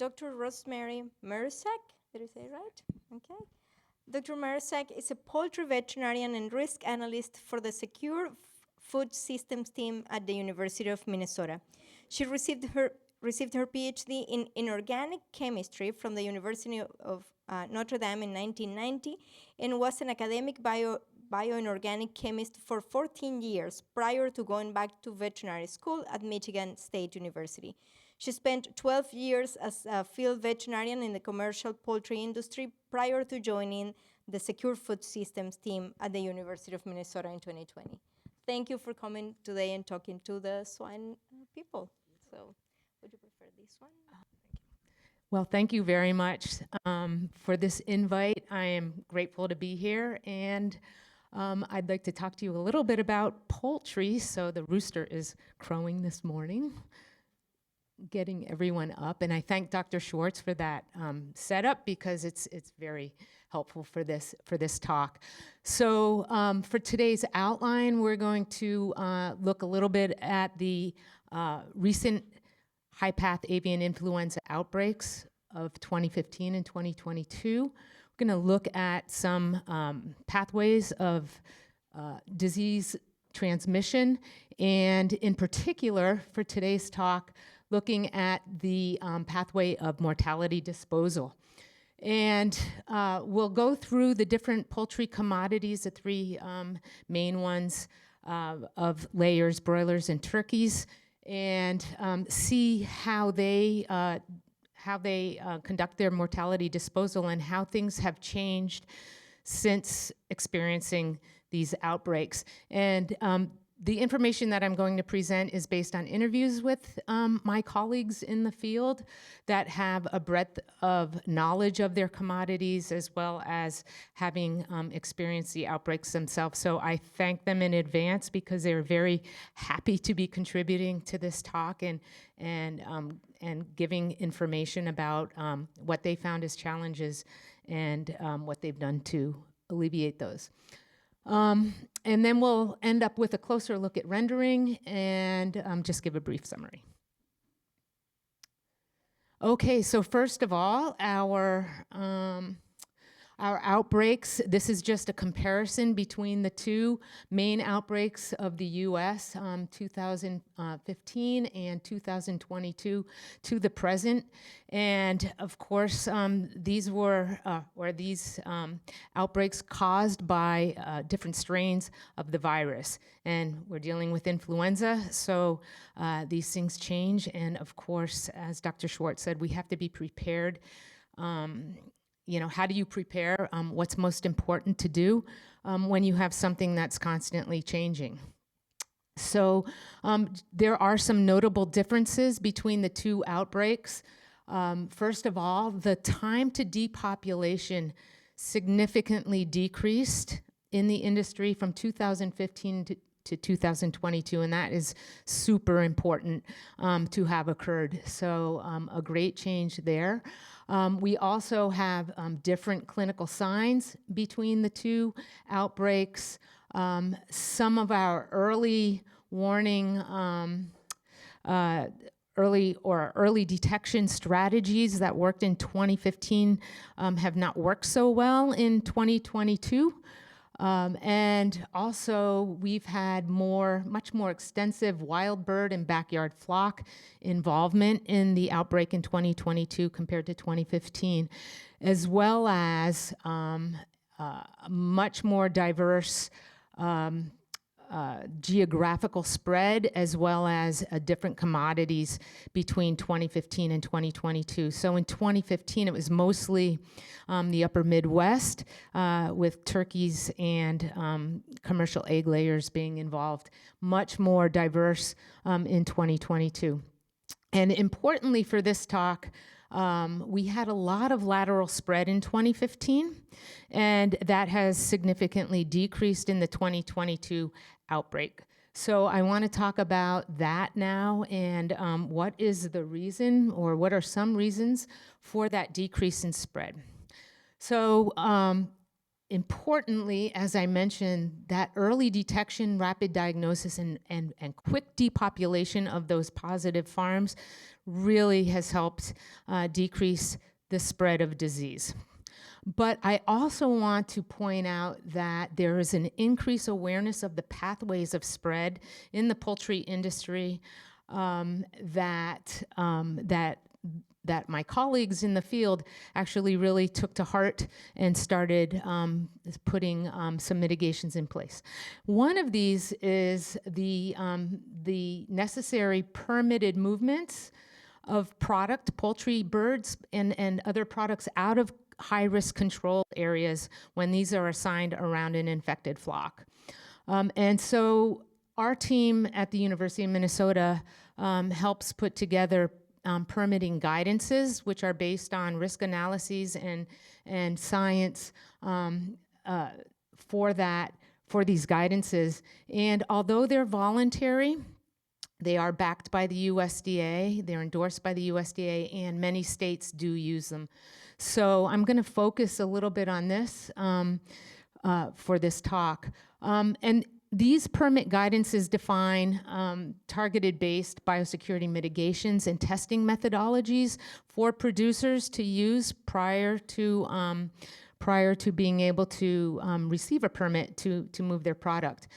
Dr. Rosemary Marusak. Did I say it right? Okay. Dr. Marusak is a poultry veterinarian and risk analyst for the Secure Food Systems team at the University of Minnesota. She received her PhD in inorganic chemistry from the University of Notre Dame in 1990 and was an academic bioinorganic chemist for 14 years prior to going back to veterinary school at Michigan State University. She spent 12 years as a field veterinarian in the commercial poultry industry prior to joining the Secure Food Systems team at the University of Minnesota in 2020. Thank you for coming today and talking to the swine people. So, would you prefer this one? Well, thank you very much for this invite. I am grateful to be here, and I'd like to talk to you a little bit about poultry. So the rooster is crowing this morning, getting everyone up, and I thank Dr. Schwartz for that setup because it's very helpful for this talk. So for today's outline, we're going to look a little bit at the recent high-path avian influenza outbreaks of 2015 and 2022. We're going to look at some pathways of disease transmission, and in particular, for today's talk, looking at the pathway of mortality disposal. And we'll go through the different poultry commodities, the three main ones of layers, broilers, and turkeys, and see how they conduct their mortality disposal and how things have changed since experiencing these outbreaks. And the information that I'm going to present is based on interviews with my colleagues in the field that have a breadth of knowledge of their commodities as well as having experienced the outbreaks themselves. So I thank them in advance because they're very happy to be contributing to this talk and giving information about what they found as challenges and what they've done to alleviate those. And then we'll end up with a closer look at rendering and just give a brief summary. Okay, so first of all, our outbreaks. This is just a comparison between the two main outbreaks of the U.S., 2015 and 2022 to the present. And of course, these were outbreaks caused by different strains of the virus. And we're dealing with influenza, so these things change. And of course, as Dr. Schwartz said, we have to be prepared. You know, how do you prepare? What's most important to do when you have something that's constantly changing? So there are some notable differences between the two outbreaks. First of all, the time to depopulation significantly decreased in the industry from 2015 to 2022, and that is super important to have occurred. So a great change there. We also have different clinical signs between the two outbreaks. Some of our early warning, early detection strategies that worked in 2015 have not worked so well in 2022. And also, we've had much more extensive wild bird and backyard flock involvement in the outbreak in 2022 compared to 2015, as well as much more diverse geographical spread, as well as different commodities between 2015 and 2022. So in 2015, it was mostly the upper Midwest with turkeys and commercial egg layers being involved, much more diverse in 2022. And importantly for this talk, we had a lot of lateral spread in 2015, and that has significantly decreased in the 2022 outbreak. So I want to talk about that now and what is the reason, or what are some reasons for that decrease in spread. So importantly, as I mentioned, that early detection, rapid diagnosis, and quick depopulation of those positive farms really has helped decrease the spread of disease. But I also want to point out that there is an increased awareness of the pathways of spread in the poultry industry that my colleagues in the field actually really took to heart and started putting some mitigations in place. One of these is the necessary permitted movements of poultry, birds, and other products out of high-risk control areas when these are assigned around an infected flock. And so our team at the University of Minnesota helps put together permitting guidances, which are based on risk analyses and science for these guidances. And although they're voluntary, they are backed by the USDA, they're endorsed by the USDA, and many states do use them. So I'm going to focus a little bit on this for this talk. And these permit guidances define targeted-based biosecurity mitigations and testing methodologies for producers to use prior to being able to receive a permit to move their product.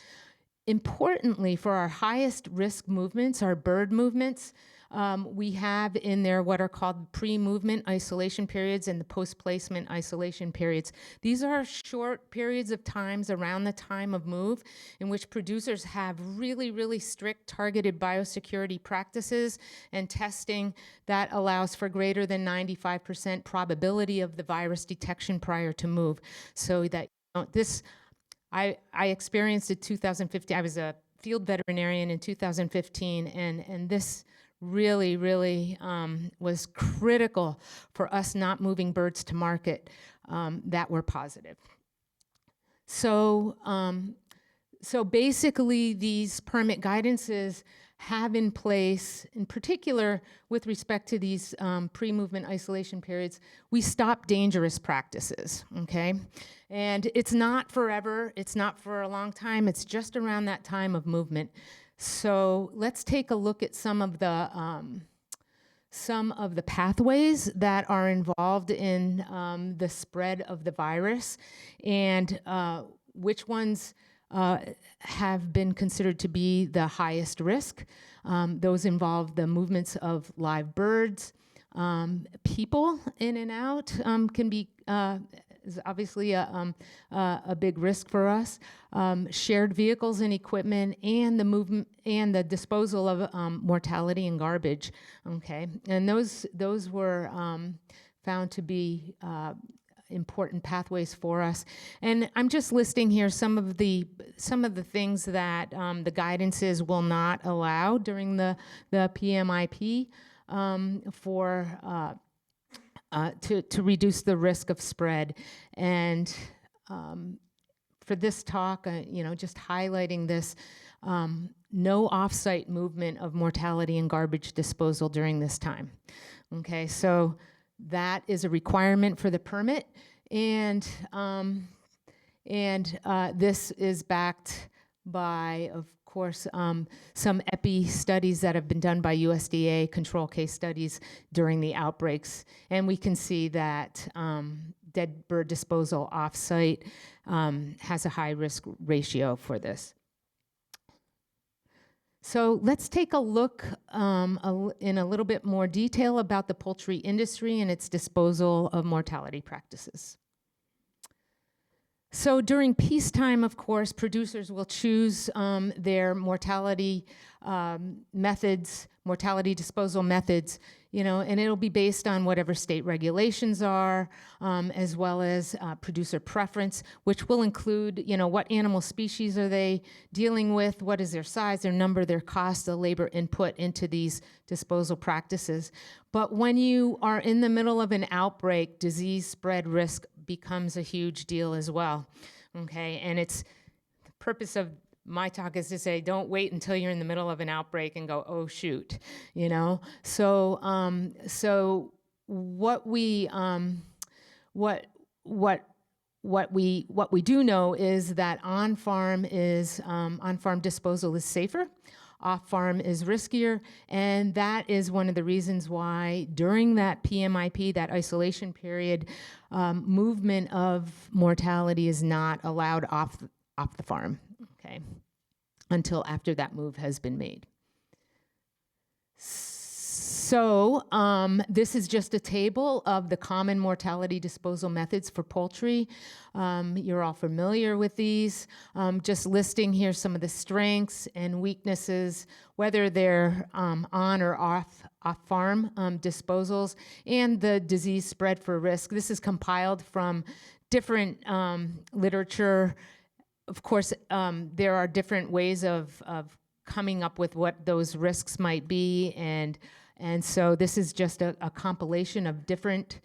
Importantly, for our highest risk movements, our bird movements, we have in there what are called pre-movement isolation periods and the post-placement isolation periods. These are short periods of times around the time of move in which producers have really, really strict targeted biosecurity practices and testing that allows for greater than 95% probability of the virus detection prior to move. So that I experienced it 2015. I was a field veterinarian in 2015, and this really, really was critical for us not moving birds to market that were positive. So, so basically, these permit guidances have in place, in particular with respect to these pre-movement isolation periods, we stop dangerous practices, okay? And it's not forever, it's not for a long time, it's just around that time of movement. So let's take a look at some of the pathways that are involved in the spread of the virus and which ones have been considered to be the highest risk. Those involve the movements of live birds. People in and out can be is obviously a big risk for us. Shared vehicles and equipment, and the movement and the disposal of mortality and garbage. Okay, and those were found to be important pathways for us. And I'm just listing here some of the things that the guidances will not allow during the PMIP to reduce the risk of spread. And for this talk, just highlighting this, no off-site movement of mortality and garbage disposal during this time. Okay, so that is a requirement for the permit, and this is backed by, of course, some epi studies that have been done by USDA, control case studies during the outbreaks, and we can see that dead bird disposal off-site has a high risk ratio for this. So let's take a look in a little bit more detail about the poultry industry and its disposal of mortality practices. So during peacetime, of course, producers will choose their mortality disposal methods, and it'll be based on whatever state regulations are, as well as producer preference, which will include, what animal species are they dealing with, what is their size, their number, their cost, the labor input into these disposal practices. But when you are in the middle of an outbreak, disease spread risk becomes a huge deal as well, okay? And it's the purpose of my talk is to say, don't wait until you're in the middle of an outbreak and go, oh shoot, So, so what we do know is that on-farm disposal is safer. off-farm is riskier, and that is one of the reasons why during that PMIP, that isolation period, movement of mortality is not allowed off the farm, okay, until after that move has been made. So this is just a table of the common mortality disposal methods for poultry. You're all familiar with these. Just listing here some of the strengths and weaknesses, whether they're on or off farm disposals, and the disease spread for risk. This is compiled from different literature. Of course, there are different ways of coming up with what those risks might be, and so this is just a compilation of different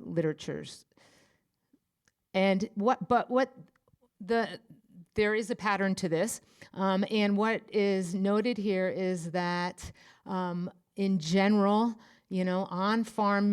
literatures. And there is a pattern to this, and what is noted here is that in general, you know, on-farm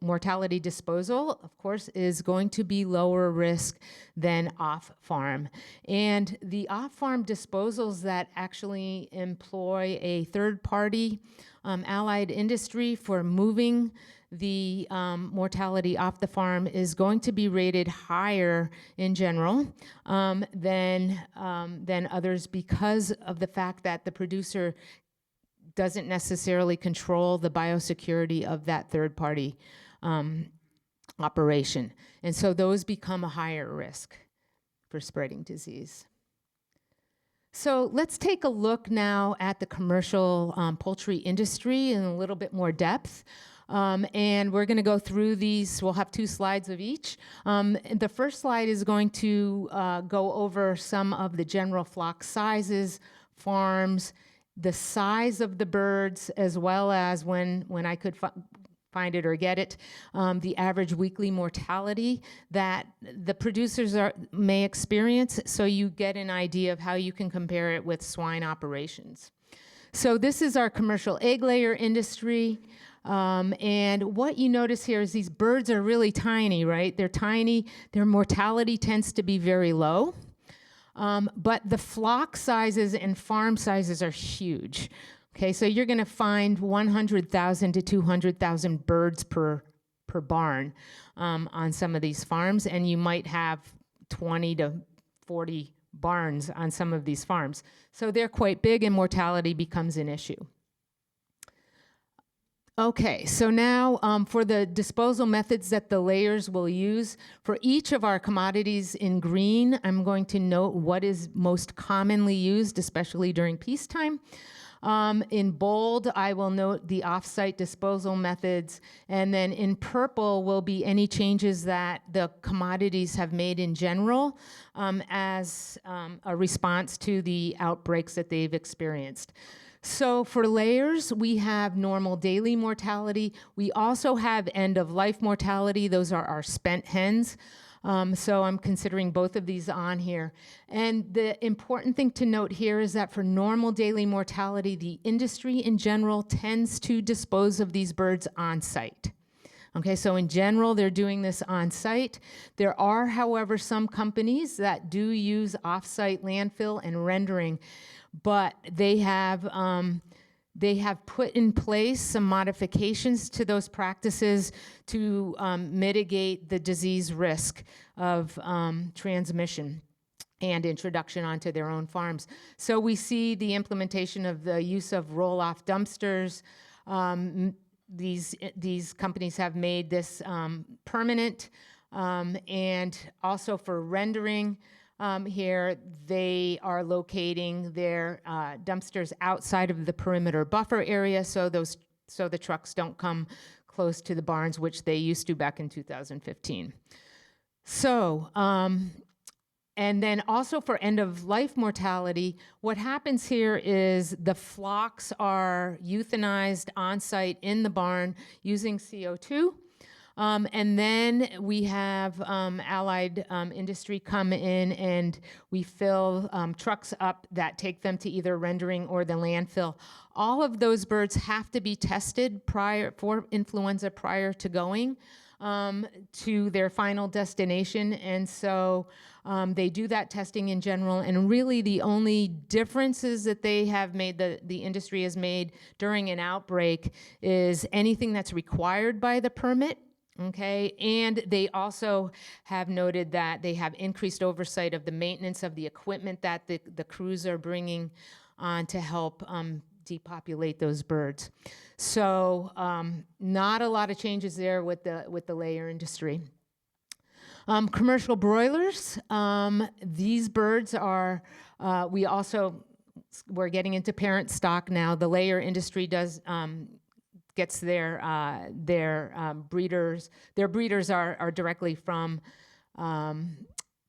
mortality disposal, of course, is going to be lower risk than off-farm. And the off-farm disposals that actually employ a third-party allied industry for moving the mortality off the farm is going to be rated higher in general than others, because of the fact that the producer doesn't necessarily control the biosecurity of that third-party operation. And so those become a higher risk for spreading disease. So let's take a look now at the commercial poultry industry in a little bit more depth. And we're going to go through these. We'll have 2 slides of each. The first slide is going to go over some of the general flock sizes, farms, the size of the birds, as well as when I could find it or get it, the average weekly mortality that the producers may experience, so you get an idea of how you can compare it with swine operations. So this is our commercial egg layer industry. And what you notice here is these birds are really tiny, right? They're tiny. Their mortality tends to be very low. But the flock sizes and farm sizes are huge. Okay, so you're going to find 100,000 to 200,000 birds per barn on some of these farms, and you might have 20 to 40 barns on some of these farms. So they're quite big, and mortality becomes an issue. Okay, so now for the disposal methods that the layers will use, for each of our commodities in green, I'm going to note what is most commonly used, especially during peacetime. In bold, I will note the off-site disposal methods, and then in purple will be any changes that the commodities have made in general as a response to the outbreaks that they've experienced. So for layers, we have normal daily mortality. We also have end-of-life mortality. Those are our spent hens. So I'm considering both of these on here. And the important thing to note here is that for normal daily mortality, the industry in general tends to dispose of these birds on site. Okay, so in general, they're doing this on site. There are, however, some companies that do use off-site landfill and rendering, but they have put in place some modifications to those practices to mitigate the disease risk of transmission and introduction onto their own farms. So we see the implementation of the use of roll-off dumpsters. These companies have made this permanent, and also for rendering. Here, they are locating their dumpsters outside of the perimeter buffer area, so the trucks don't come close to the barns, which they used to back in 2015. So, and then also for end-of-life mortality, what happens here is the flocks are euthanized on-site in the barn using CO2. And then we have allied industry come in, and we fill trucks up that take them to either rendering or the landfill. All of those birds have to be tested for influenza prior to going. to their final destination. And so they do that testing in general. And really the only differences that they have made, the industry has made during an outbreak, is anything that's required by the permit. Okay, and they also have noted that they have increased oversight of the maintenance of the equipment that the crews are bringing on to help depopulate those birds. So not a lot of changes there with the layer industry. Commercial broilers, these birds are, we're getting into parent stock now. The layer industry gets their breeders. Their breeders are directly from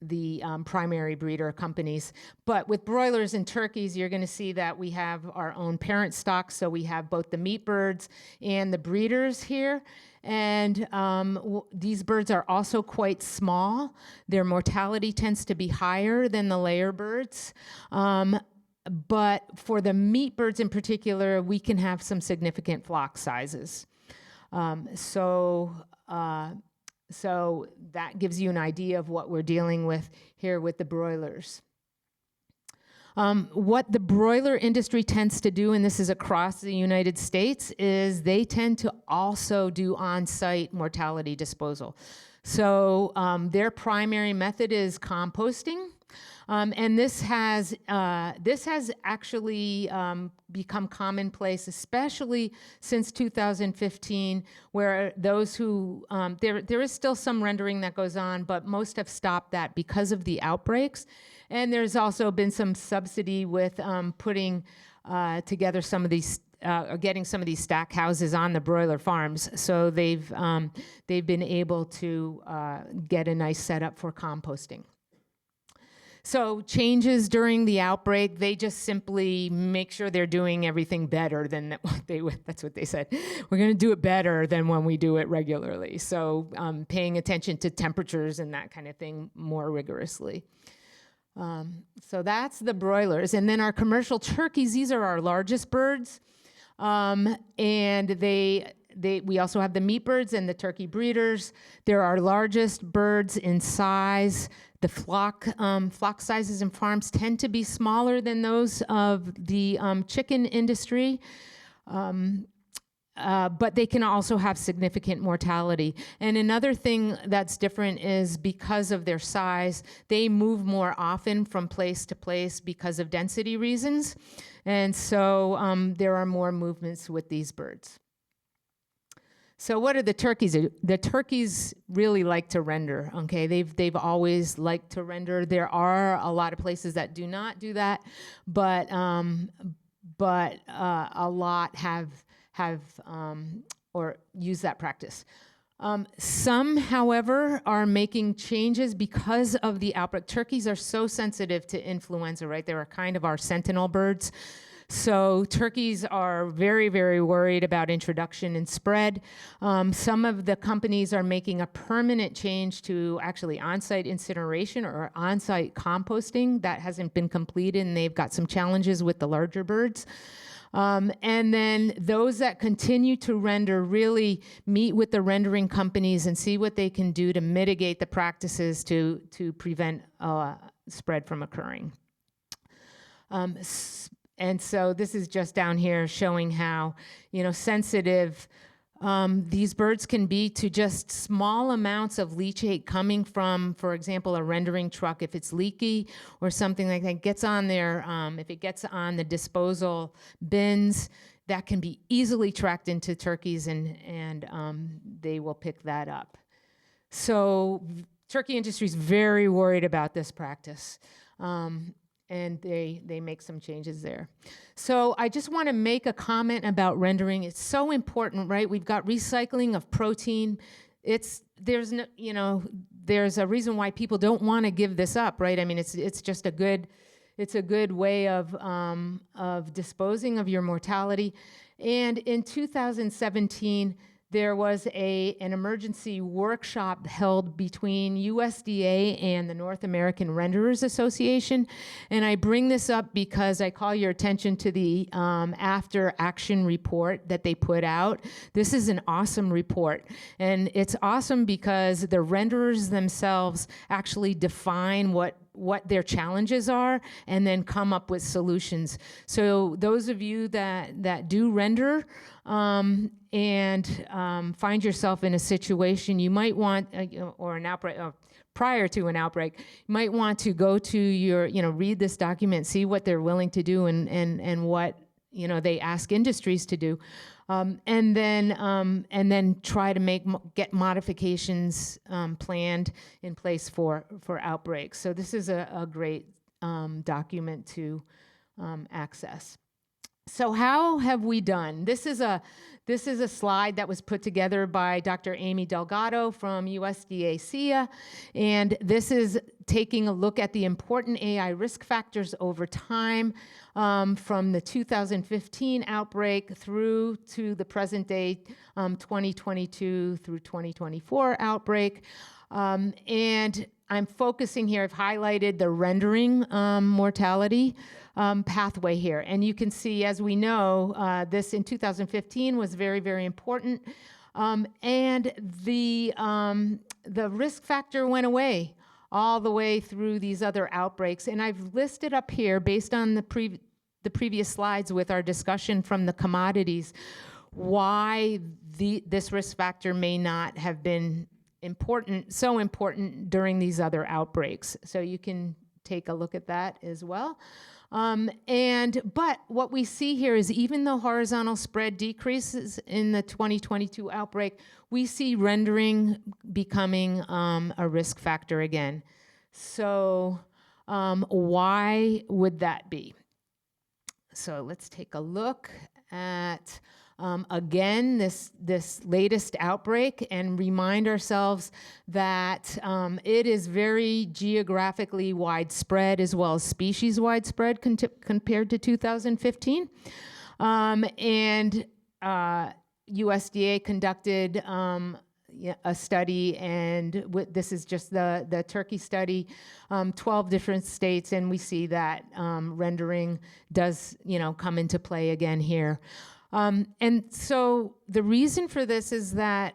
the primary breeder companies. But with broilers and turkeys, you're going to see that we have our own parent stock. So we have both the meat birds and the breeders here. And these birds are also quite small. Their mortality tends to be higher than the layer birds. But for the meat birds in particular, we can have some significant flock sizes. So that gives you an idea of what we're dealing with here with the broilers. What the broiler industry tends to do, and this is across the United States, is they tend to also do on-site mortality disposal. So their primary method is composting. And this has actually become commonplace, especially since 2015, where those who, there is still some rendering that goes on, but most have stopped that because of the outbreaks. And there's also been some subsidy with putting together some of these, getting some of these stack houses on the broiler farms. So they've been able to get a nice setup for composting. So changes during the outbreak, they just simply make sure they're doing everything better than that's what they said. We're going to do it better than when we do it regularly. So paying attention to temperatures and that kind of thing more rigorously. So that's the broilers. And then our commercial turkeys, these are our largest birds. And we also have the meat birds and the turkey breeders. They're our largest birds in size. The flock sizes in farms tend to be smaller than those of the chicken industry, but they can also have significant mortality. And another thing that's different is because of their size, they move more often from place to place because of density reasons. And so there are more movements with these birds. So what are the turkeys? The turkeys really like to render, okay? They've always liked to render. There are a lot of places that do not do that, but a lot have or use that practice. Some, however, are making changes because of the outbreak. Turkeys are so sensitive to influenza, right? They're kind of our sentinel birds. So turkeys are very, very worried about introduction and spread. Some of the companies are making a permanent change to actually on-site incineration or on-site composting. That hasn't been completed, and they've got some challenges with the larger birds. And then those that continue to render really meet with the rendering companies and see what they can do to mitigate the practices to prevent spread from occurring. And so this is just down here showing how, sensitive these birds can be to just small amounts of leachate coming from, for example, a rendering truck. If it's leaky or something like that, gets on there, if it gets on the disposal bins, that can be easily tracked into turkeys and they will pick that up. So turkey industry is very worried about this practice. And they make some changes there. So I just want to make a comment about rendering. It's so important, right? We've got recycling of protein. There's a reason why people don't want to give this up, right? I mean, it's just a good way of disposing of your mortality. And in 2017, there was an emergency workshop held between USDA and the North American Renderers Association. And I bring this up because I call your attention to the after action report that they put out. This is an awesome report. And it's awesome because the renderers themselves actually define what their challenges are and then come up with solutions. So those of you that do render and find yourself in a situation you might want, or an outbreak, prior to an outbreak, you might want to go to your, read this document, see what they're willing to do and what, they ask industries to do. And then try to get modifications planned in place for outbreaks. So this is a great document to access. So how have we done? This is a slide that was put together by Dr. Amy Delgado from USDA SIA, and this is taking a look at the important AI risk factors over time from the 2015 outbreak through to the present day 2022 through 2024 outbreak. And I'm focusing here, I've highlighted the rendering mortality pathway here. And you can see, as we know, this in 2015 was very, very important. And the risk factor went away all the way through these other outbreaks. And I've listed up here, based on the previous slides with our discussion from the commodities, why this risk factor may not have been so important during these other outbreaks. So you can take a look at that as well. But what we see here is, even though horizontal spread decreases in the 2022 outbreak, we see rendering becoming a risk factor again. So why would that be? So let's take a look at again, this latest outbreak, and remind ourselves that it is very geographically widespread as well as species widespread compared to 2015. And USDA conducted a study, and this is just the turkey study, 12 different states, and we see that rendering does come into play again here. And so the reason for this is that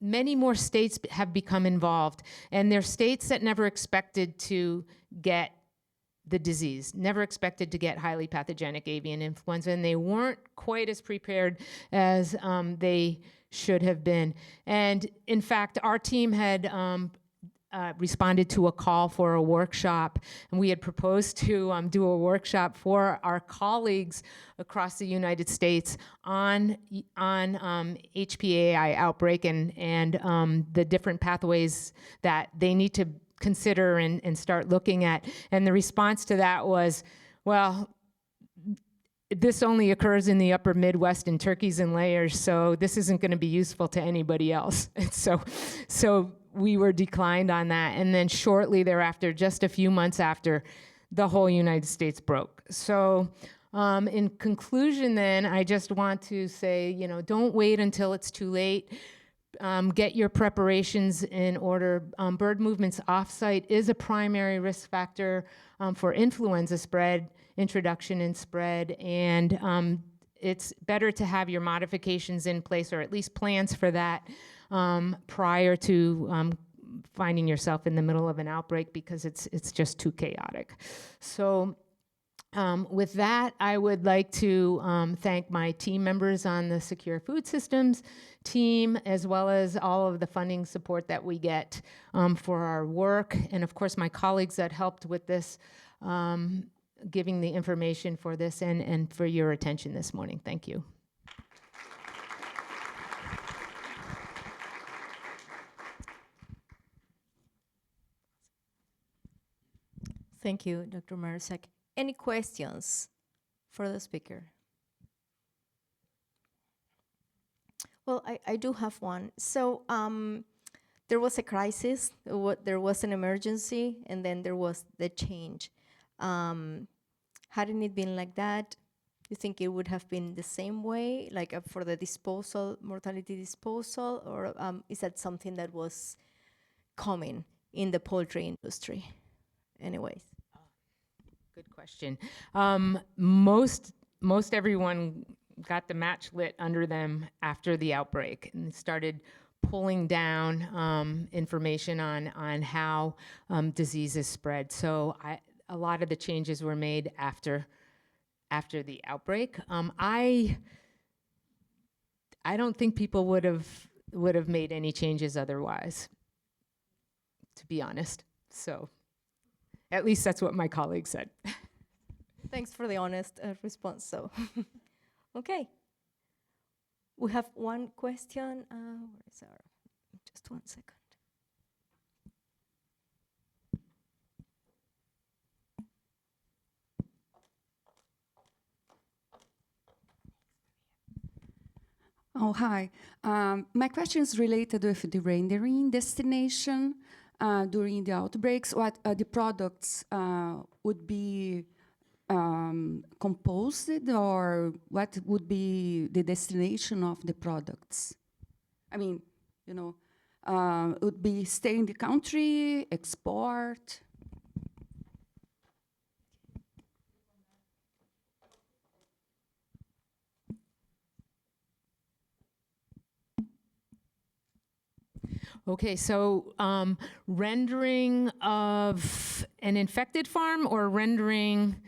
many more states have become involved, and they're states that never expected to get the disease, never expected to get highly pathogenic avian influenza, and they weren't quite as prepared as they should have been. And in fact, our team had responded to a call for a workshop, and we had proposed to do a workshop for our colleagues across the United States on HPAI outbreak and the different pathways that they need to consider and start looking at. And the response to that was, well, this only occurs in the upper Midwest in turkeys and layers, so this isn't going to be useful to anybody else. And so we were declined on that. And then shortly thereafter, just a few months after, the whole United States broke. So in conclusion then, I just want to say, don't wait until it's too late. Get your preparations in order. Bird movements offsite is a primary risk factor for influenza spread, introduction and spread, and it's better to have your modifications in place, or at least plans for that, prior to finding yourself in the middle of an outbreak, because it's just too chaotic. So with that, I would like to thank my team members on the Secure Food Systems team, as well as all of the funding support that we get for our work, and of course my colleagues that helped with this, giving the information for this, and for your attention this morning. Thank you. Thank you, Dr. Marusak. Any questions for the speaker? Well, I do have one. So there was a crisis, there was an emergency, and then there was the change. Hadn't it been like that You think it would have been the same way, like for the disposal, mortality disposal, or is that something that was common in the poultry industry? Anyways. Good question. Most everyone got the match lit under them after the outbreak and started pulling down information on how diseases spread. So a lot of the changes were made after the outbreak. I don't think people would have made any changes otherwise, to be honest. So at least that's what my colleague said. Thanks for the honest response. So, okay. We have one question. Where is our? Just 1 second. Oh, hi. My question is related with the rendering destination during the outbreaks. What the products would be composed, or what would be the destination of the products? I mean, would be stay in the country, export? Okay, so rendering of an infected farm or rendering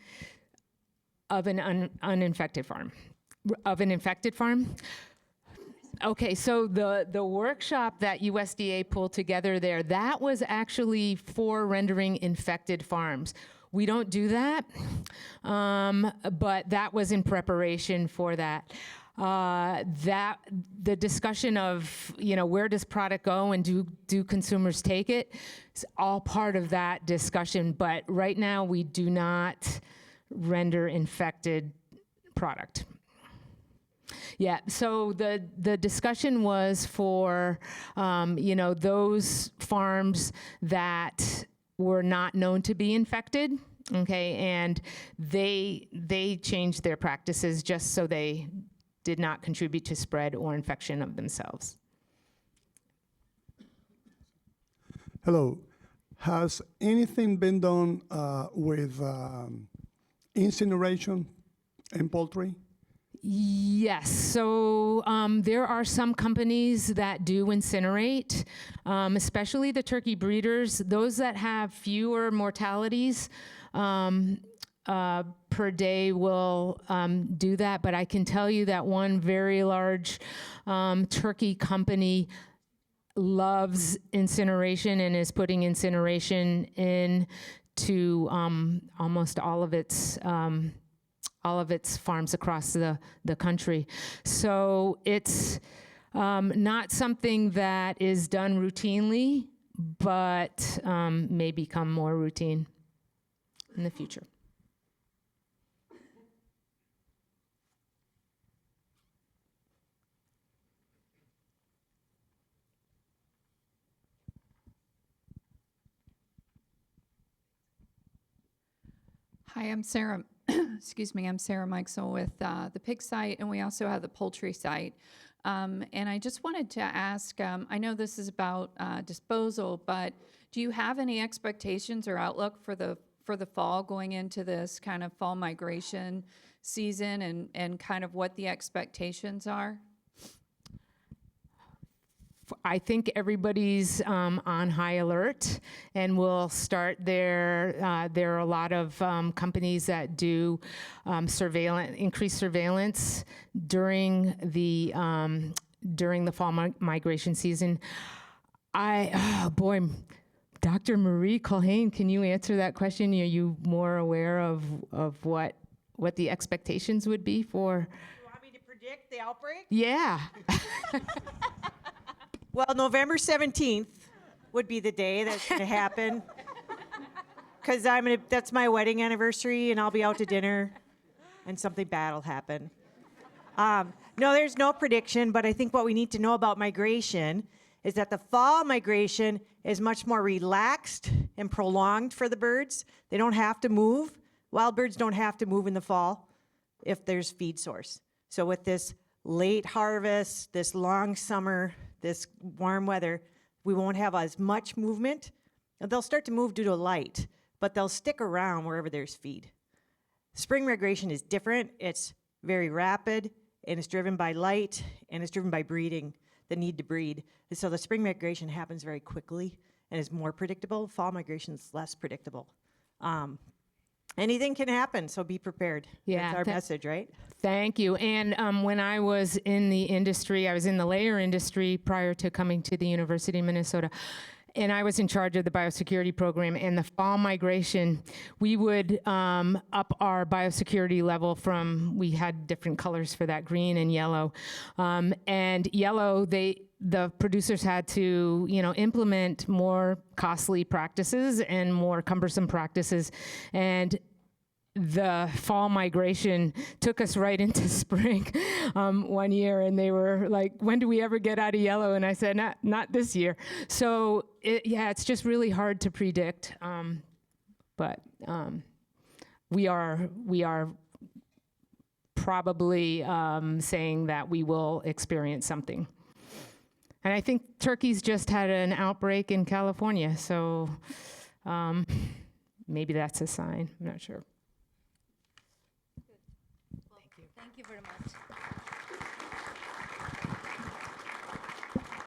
of an uninfected farm? Of an infected farm? Okay, so the workshop that USDA pulled together there, that was actually for rendering infected farms. We don't do that, but that was in preparation for that. That the discussion of, where does product go and do consumers take it, is all part of that discussion. But right now we do not render infected product. Yeah, so the discussion was for, those farms that were not known to be infected, okay, and they changed their practices just so they did not contribute to spread or infection of themselves. Hello. Has anything been done with incineration in poultry? Yes, so there are some companies that do incinerate, especially the turkey breeders. Those that have fewer mortalities per day will do that, but I can tell you that one very large turkey company loves incineration and is putting incineration into almost all of its farms across the country. So it's not something that is done routinely, but may become more routine in the future. Hi, I'm Sarah. Excuse me, I'm Sarah Mikesell with the pig site, and we also have the poultry site. And I just wanted to ask, I know this is about disposal, but do you have any expectations or outlook for the fall going into this kind of fall migration season, and kind of what the expectations are? I think everybody's on high alert, and we'll start there. There are a lot of companies that do increased surveillance during the fall migration season. Dr. Marie Culhane, can you answer that question? Are you more aware of what the expectations would be for? You want me to predict the outbreak? Yeah. Well, November 17th would be the day that's going to happen, because that's my wedding anniversary, and I'll be out to dinner, and something bad will happen. No, there's no prediction, but I think what we need to know about migration is that the fall migration is much more relaxed and prolonged for the birds. They don't have to move. Wild birds don't have to move in the fall. if there's feed source. So with this late harvest, this long summer, this warm weather, we won't have as much movement. They'll start to move due to light, but they'll stick around wherever there's feed. Spring migration is different. It's very rapid, and it's driven by light, and it's driven by breeding, the need to breed. And so the spring migration happens very quickly and is more predictable. Fall migration is less predictable. Anything can happen, so be prepared. Yeah, That's our message, right? Thank you. And when I was in the industry, I was in the layer industry prior to coming to the University of Minnesota. And I was in charge of the biosecurity program. And the fall migration, we would up our biosecurity level from, we had different colors for that, green and yellow. And yellow, the producers had to, implement more costly practices and more cumbersome practices. And the fall migration took us right into spring one year, and they were like, when do we ever get out of yellow? And I said, not this year. So it's just really hard to predict. But we are probably saying that we will experience something. And I think turkeys just had an outbreak in California, so maybe that's a sign. I'm not sure. Thank you very much.